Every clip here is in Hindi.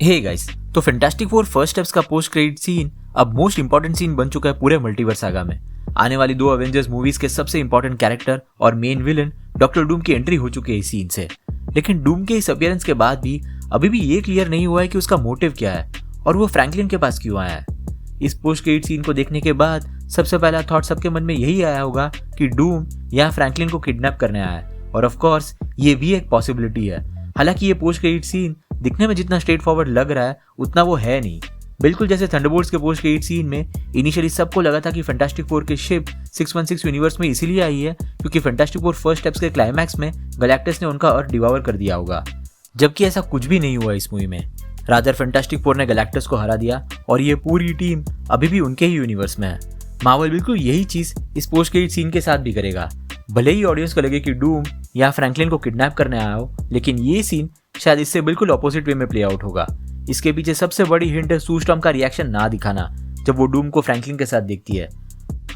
हे गाइस, तो फैंटास्टिक फोर फर्स्ट स्टेप्स का पोस्ट क्रेडिट सीन अब मोस्ट इंपॉर्टेंट सीन बन चुका है पूरे मल्टीवर्स सागा में। आने वाली 2 अवेंजर्स मूवीज के सबसे इंपॉर्टेंट कैरेक्टर और मेन विलन डॉक्टर डूम की एंट्री हो चुकी है इस सीन से। लेकिन डूम के इस अपीयरेंस के बाद भी अभी भी ये क्लियर नहीं हुआ है कि उसका मोटिव क्या है और वो फ्रैंकलिन के पास क्यों आया है। इस पोस्ट क्रेडिट सीन को देखने के बाद सबसे पहला थॉट सबके मन में यही आया होगा कि डूम यहाँ फ्रैंकलिन को किडनैप करने आया है, और ऑफ कोर्स ये भी एक पॉसिबिलिटी है। हालांकि ये पोस्ट क्रेडिट सीन दिखने में जितना स्ट्रेट फॉरवर्ड लग रहा है उतना वो है नहीं। बिल्कुल जैसे थंडरबोल्ट्स के पोस्ट क्रेडिट सीन में इनिशियली सबको लगा था कि फैंटास्टिक फोर की शिप 616 यूनिवर्स में इसीलिए आई है क्योंकि फैंटास्टिक फोर फर्स्ट स्टेप्स के क्लाइमैक्स में गैलेक्टस ने उनका अर्थ डिवावर कर दिया होगा, जबकि ऐसा कुछ भी नहीं हुआ इस मूवी में। रादर फैंटास्टिक फोर ने गैलेक्टस को हरा दिया और ये पूरी टीम अभी भी उनके ही यूनिवर्स में है। मार्वल बिल्कुल यही चीज इस पोस्ट क्रेडिट सीन के साथ भी करेगा। भले ही ऑडियंस को लगे कि डूम या फ्रैंकलिन को किडनैप करने आया हो, लेकिन ये सीन शायद इससे बिल्कुल ऑपोजिट वे में प्ले आउट होगा। इसके पीछे सबसे बड़ी हिंट है सू स्टॉर्म का रिएक्शन ना दिखाना जब वो डूम को फ्रैंकलिन के साथ देखती है।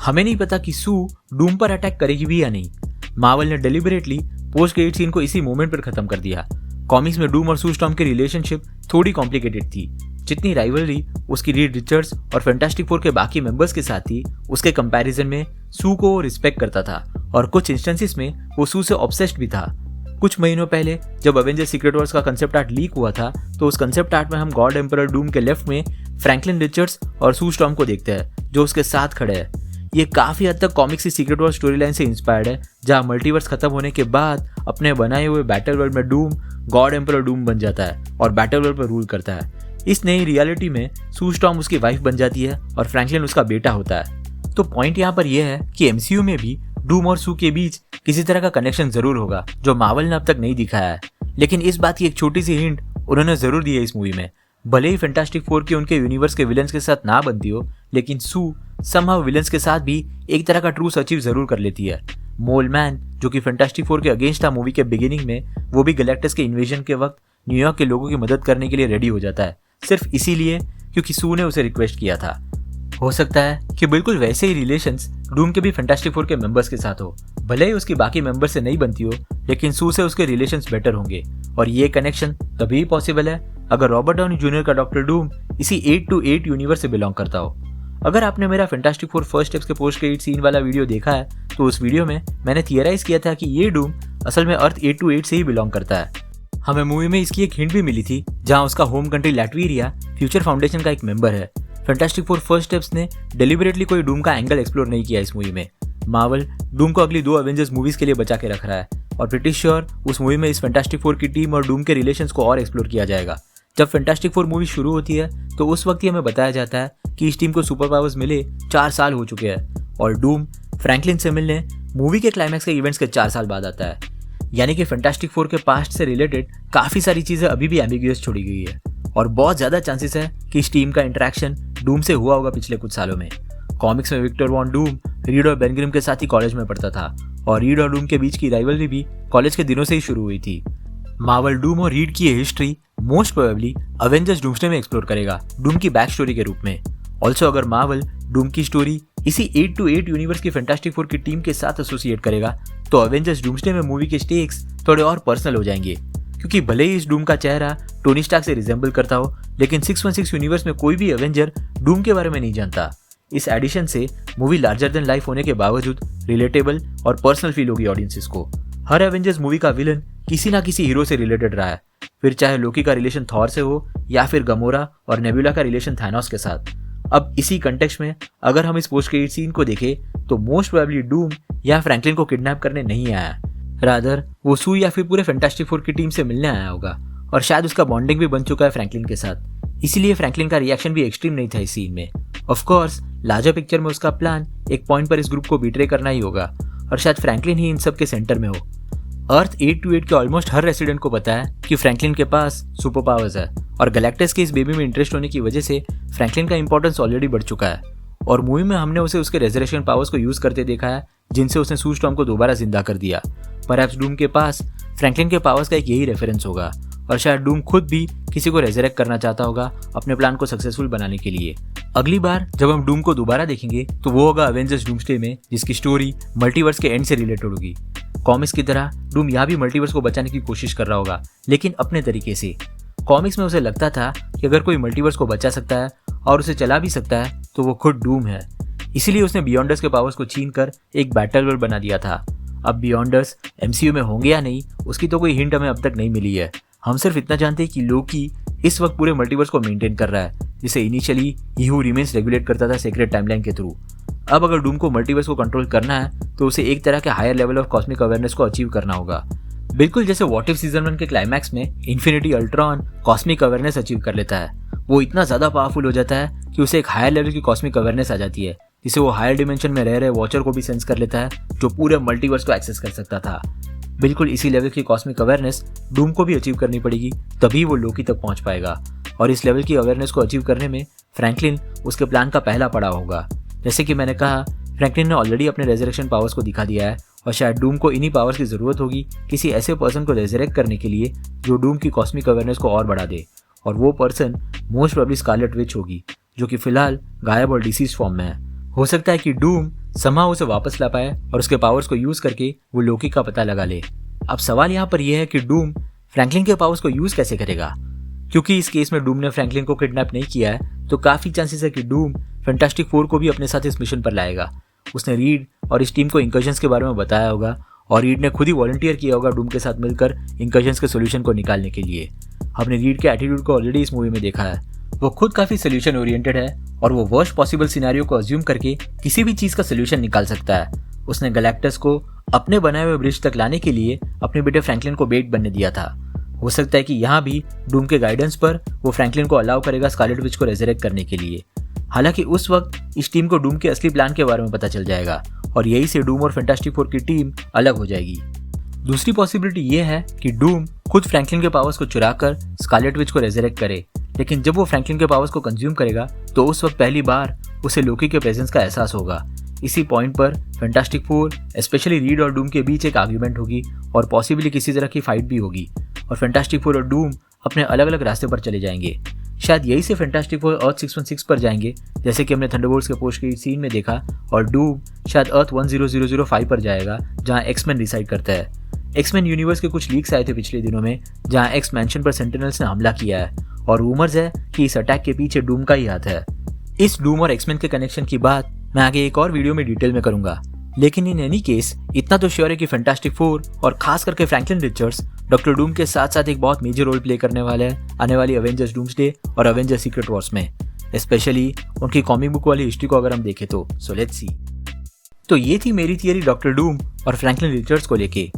हमें नहीं पता कि सू डूम पर अटैक करेगी भी या नहीं। मार्वल ने डेलिबरेटली पोस्ट क्रेडिट सीन को इसी मोमेंट पर खत्म कर दिया। कॉमिक्स में डूम और सू स्टॉर्म की रिलेशनशिप थोड़ी कॉम्प्लिकेटेड थी। जितनी राइवलरी उसकी रीड रिचर्ड्स और फैंटास्टिक फोर के बाकी मेंबर्स के साथ थी, उसके कंपैरिजन में सू को रिस्पेक्ट करता था और कुछ इंस्टेंसेस में वो सू से ऑब्सेस्ड भी था। कुछ महीनों पहले जब अवेंजर्स सीक्रेट वॉर्स का कंसेप्ट आर्ट लीक हुआ था, तो उस कंसेप्ट आर्ट में हम गॉड एम्परर डूम के लेफ्ट में फ्रैंकलिन रिचर्ड्स और सू स्टॉर्म को देखते हैं जो उसके साथ खड़े हैं। ये काफी हद तक कॉमिक्स की सीक्रेट वॉर्स स्टोरी लाइन से इंस्पायर्ड है, जहां मल्टीवर्स खत्म होने के बाद अपने बनाए हुए बैटल वर्ल्ड में डूम गॉड एम्परर डूम बन जाता है और बैटल वर्ल्ड पर रूल करता है। इस नई रियलिटी में सू स्टॉर्म उसकी वाइफ बन जाती है और फ्रैंकलिन उसका बेटा होता है। तो पॉइंट यहाँ पर यह है कि एमसीयू में भी डूम और सू के बीच किसी तरह का कनेक्शन जरूर होगा जो मार्वल ने अब तक नहीं दिखाया है। लेकिन इस बात की एक छोटी सी हिंट उन्होंने जरूर दी है इस मूवी में। भले ही फैंटास्टिक फोर की उनके यूनिवर्स के विलन्स के साथ ना बनती हो, लेकिन सू समहाउ विलन्स के साथ भी एक तरह का ट्रूथ अचीव जरूर कर लेती है। मोल मैन जो कि फैंटास्टिक फोर के अगेंस्ट था मूवी के बिगिनिंग में, वो भी गैलेक्टस के इन्वेजन के वक्त न्यूयॉर्क के लोगों की मदद करने के लिए रेडी हो जाता है, सिर्फ इसीलिए क्योंकि सू ने उसे रिक्वेस्ट किया था। हो सकता है कि बिल्कुल वैसे ही रिलेशंस डूम के भी फैंटास्टिक फोर के मेंबर्स के साथ हो। भले ही उसकी बाकी मेंबर से नहीं बनती हो, लेकिन सू से उसके रिलेशंस बेटर होंगे और ये कनेक्शन तभी पॉसिबल है अगर रॉबर्ट डाउनी जूनियर का डॉक्टर डूम इसी 828 यूनिवर्स से बिलोंग करता हो। अगर आपने मेरा फैंटास्टिक फोर फर्स्ट स्टेप्स के पोस्ट क्रेडिट सीन वाला वीडियो देखा है, तो उस वीडियो में मैंने थियराइज किया था कि ये डूम असल में अर्थ 828 से ही बिलोंग करता है। हमें मूवी में इसकी एक हिंट भी मिली थी, जहां उसका होम कंट्री लैटवीरिया फ्यूचर फाउंडेशन का एक मेंबर है। फैंटास्टिक फोर फर्स्ट स्टेप्स ने डेलिबरेटली कोई डूम का एंगल एक्सप्लोर नहीं किया इस मूवी में। मार्वल डूम को अगली 2 अवेंजर्स मूवीज के लिए बचा के रख रहा है और प्रिटी श्योर उस मूवी में इस फैंटास्टिक फोर की टीम और डूम के रिलेशंस को और एक्सप्लोर किया जाएगा। जब फैंटास्टिक फोर मूवी शुरू होती है तो उस वक्त ही हमें बताया जाता है कि इस टीम को सुपर पावर्स मिले 4 साल हो चुके हैं और डूम फ्रैंकलिन से मिलने मूवी के क्लाइमैक्स के इवेंट्स के 4 साल बाद आता है। यानी कि फैंटास्टिक फोर के पास्ट से रिलेटेड काफी सारी चीजें अभी भी एम्बिगुअस छोड़ी गई है और बहुत ज्यादा चांसेस है कि इस टीम का इंटरेक्शन डूम से हुआ होगा पिछले कुछ सालों में। कॉमिक्स में विक्टर वॉन डूम रीड और बेन ग्रिम के साथ ही कॉलेज में पढ़ता था और रीड और डूम के बीच की राइवलरी भी कॉलेज के दिनों से ही शुरू हुई थी। मार्वल डूम और रीड की history most probably Avengers doomsday में एक्सप्लोर करेगा डूम की बैक स्टोरी के रूप में। ऑल्सो अगर मार्वल डूम की स्टोरी इसी 828 यूनिवर्स की फैंटास्टिक फोर की टीम के साथ एसोसिएट करेगा, तो अवेंजर्स डूम्सडे में मूवी के स्टेक्स थोड़े और पर्सनल हो जाएंगे। क्योंकि भले ही इस डूम का चेहरा टोनी स्टार्क से रिजेंबल करता हो, लेकिन 616 यूनिवर्स में कोई भी अवेंजर डूम के बारे में नहीं जानता। इस एडिशन से मूवी लार्जर देन लाइफ होने के बावजूद रिलेटेबल और पर्सनल फील होगी ऑडियंसेस को। हर एवेंजर्स मूवी का विलन किसी ना किसी हीरो से रिलेटेड रहा है, फिर चाहे लोकी का रिलेशन थॉर से हो या फिर गमोरा और नेबुला का रिलेशन थानोस के साथ। अब इसी कंटेक्स्ट में अगर हम इस पोस्ट क्रेडिट सीन को देखें तो मोस्ट प्रोबेबली डूम या फ्रैंकलिन को किडनैप करने नहीं आया, रादर वो सू या फिर पूरे फैंटास्टिक फोर की टीम से मिलने आया होगा और शायद उसका बॉन्डिंग भी बन चुका है फ्रैंकलिन के साथ। इसीलिए फ्रैंकलिन का रिएक्शन भी एक्सट्रीम नहीं था इस सीन में। ऑफ कोर्स लार्जर पिक्चर में उसका प्लान एक पॉइंट पर इस ग्रुप को बिट्रे करना ही होगा और शायद फ्रैंकलिन ही इन सब के सेंटर में हो। अर्थ 828 के ऑलमोस्ट हर रेसिडेंट को पता है कि फ्रैंकलिन के पास सुपर पावर्स है और गैलेक्टस के इस बेबी में इंटरेस्ट होने की वजह से फ्रैंकलिन का इंपॉर्टेंस ऑलरेडी बढ़ चुका है और मूवी में हमने उसे उसके रेजरेक्शन पावर्स को यूज करते देखा है, जिनसे उसने सू स्टॉर्म को दोबारा जिंदा कर दिया। परहैप्स डूम के पास फ्रैंकलिन के पावर्स का एक यही रेफरेंस होगा और शायद डूम खुद भी किसी को रेजरेक्ट करना चाहता होगा अपने प्लान को सक्सेसफुल बनाने के लिए। अगली बार जब हम डूम को दोबारा देखेंगे तो वो होगा अवेंजर्स डूम्सडे में, जिसकी स्टोरी मल्टीवर्स के एंड से रिलेटेड होगी। कॉमिक्स की तरह डूम यहाँ भी मल्टीवर्स को बचाने की कोशिश कर रहा होगा, लेकिन अपने तरीके से। कॉमिक्स में उसे लगता था कि अगर कोई मल्टीवर्स को बचा सकता है और उसे चला भी सकता है तो वो खुद डूम है। इसीलिए उसने बियॉन्डर्स के पावर्स को छीन कर एक बैटल वर्ल्ड बना दिया था। अब बियॉन्डर्स एमसीयू में होंगे या नहीं उसकी तो कोई हिंट हमें अब तक नहीं मिली है। हम सिर्फ इतना जानते हैं कि लोकी इस वक्त पूरे मल्टीवर्स को मेंटेन कर रहा है, जिसे इनिशियली ही हू रिमेंस रेगुलेट करता था सीक्रेट टाइमलाइन के थ्रू। अब अगर डूम को मल्टीवर्स को कंट्रोल करना है तो उसे एक तरह के higher level of cosmic awareness को अचीव करना होगा। बिल्कुल जैसे व्हाट इफ सीजन 1 के क्लाइमैक्स में infinity Ultron cosmic awareness achieve कर लेता है। वो इतना ज्यादा पावरफुल हो जाता है कि उसे एक हायर लेवल की कॉस्मिक अवेयरनेस आ जाती है, जिसे वो हायर डिमेंशन में रह रहे वॉचर को भी सेंस कर लेता है, जो पूरे मल्टीवर्स को एक्सेस कर सकता था। बिल्कुल इसी लेवल की कॉस्मिक अवेयरनेस डूम को भी अचीव करनी पड़ेगी, तभी वो लोकी तक पहुंच पाएगा। और इस लेवल की अवेयरनेस को अचीव करने में फ्रैंकलिन उसके प्लान का पहला पड़ाव होगा। जैसे कि मैंने कहा, फ्रैंकलिन ने ऑलरेडी अपने रेजरेक्शन पावर्स को दिखा दिया है और शायद डूम को इन्हीं पावर्स की जरूरत होगी किसी ऐसे पर्सन को रेजरेक्ट करने के लिए जो डूम की कॉस्मिक अवेयरनेस को और बढ़ा दे। और वो person most probably Scarlet Witch होगी, जो कि फिलहाल गायब और डिसीज फॉर्म में है। हो सकता है कि डूम समहाउ उसे वापस ला पाए और उसके पावर्स को यूज करके वो लोकी का पता लगा ले। अब सवाल यहाँ पर यह है कि डूम फ्रैंकलिन के पावर्स को यूज कैसे करेगा। क्योंकि इस केस में डूम ने फ्रैंकलिन को किडनैप नहीं किया है, तो काफी चांसेस है कि डूम फैंटास्टिक फोर को भी अपने साथ इस मिशन पर लाएगा। उसने रीड और इस टीम को इंकर्जन्स के बारे में बताया होगा और रीड ने खुद ही वॉलंटियर किया होगा डूम के साथ मिलकर इंकर्जन्स के सोल्यूशन को निकालने के लिए। हमने रीड के एटीट्यूड को ऑलरेडी इस मूवी में देखा है। वो खुद काफी सोल्यूशन ओरिएंटेड है और वो वर्स्ट पॉसिबल सिनेरियो को अज्यूम करके किसी भी चीज का सोल्यूशन निकाल सकता है। उसने गैलेक्टस को अपने बनाए हुए ब्रिज तक लाने के लिए अपने बेटे फ्रैंकलिन को बेट बनने दिया था। हो सकता है कि यहाँ भी डूम के गाइडेंस पर वो फ्रैंकलिन को अलाउ करेगा स्कारलेट विच को रेजरेक्ट करने के लिए। हालांकि उस वक्त इस टीम को डूम के असली प्लान के बारे में पता चल जाएगा और यही से डूम और फैंटास्टिक फोर की टीम अलग हो जाएगी। दूसरी पॉसिबिलिटी ये है कि डूम खुद फ्रैंकलिन के पावर्स को चुराकर स्कारलेट विच को रेजरेक्ट करे, लेकिन जब वो फ्रैंकलिन के पावर्स को कंज्यूम करेगा तो उस वक्त पहली बार उसे लोकी के प्रेजेंस का एहसास होगा। इसी पॉइंट पर फैंटास्टिक फोर स्पेशली रीड और डूम के बीच एक आर्ग्यूमेंट होगी और पॉसिबली किसी तरह की फाइट भी होगी और फैंटास्टिक फोर और डूम अपने अलग अलग रास्ते पर चले जाएंगे। शायद यही से फैंटास्टिक फोर अर्थ 616 पर जाएंगे, जैसे कि हमने थंडरबोल्ट्स के पोस्ट क्रेडिट सीन में देखा, और डूम शायद अर्थ 10005 पर जाएगा जहां एक्समैन रिसाइड करता है। एक्समैन यूनिवर्स के कुछ लीक्स आए थे पिछले दिनों में जहां एक्स मैंशन पर सेंटिनल्स ने हमला किया है और रूमर्स है कि इस अटैक के पीछे डूम का ही हाथ है। इस डूम और एक्समैन के कनेक्शन की बात मैं आगे एक और वीडियो में डिटेल में करूंगा, लेकिन इन एनी केस इतना तो श्योर है कि फैंटास्टिक फोर और खास करके फ्रैंकलिन रिचर्ड्स डॉक्टर डूम के साथ साथ एक बहुत मेजर रोल प्ले करने वाले हैं आने वाली अवेंजर्स डूम्सडे और अवेंजर्स सीक्रेट वॉर्स में, स्पेशली उनकी कॉमिक बुक वाली हिस्ट्री को अगर हम देखें तो। So let's see. तो ये थी मेरी थियरी डॉक्टर डूम और फ्रैंकलिन रिचर्ड्स को लेके।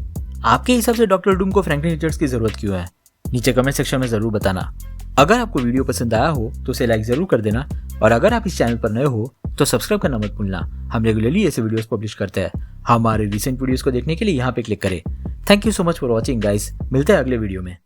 आपके हिसाब से डॉक्टर डूम को फ्रैंकलिन रिचर्ड्स की जरूरत क्यों है? नीचे कमेंट सेक्शन में जरूर बताना। अगर आपको वीडियो पसंद आया हो तो उसे लाइक जरूर कर देना और अगर आप इस चैनल पर नए हो तो सब्सक्राइब करना मत भूलना। हम रेगुलरली ऐसे वीडियोस पब्लिश करते हैं। हमारे रिसेंट वीडियोस को देखने के लिए यहाँ पे क्लिक करें। Thank you so much for watching guys. मिलते हैं अगले वीडियो में।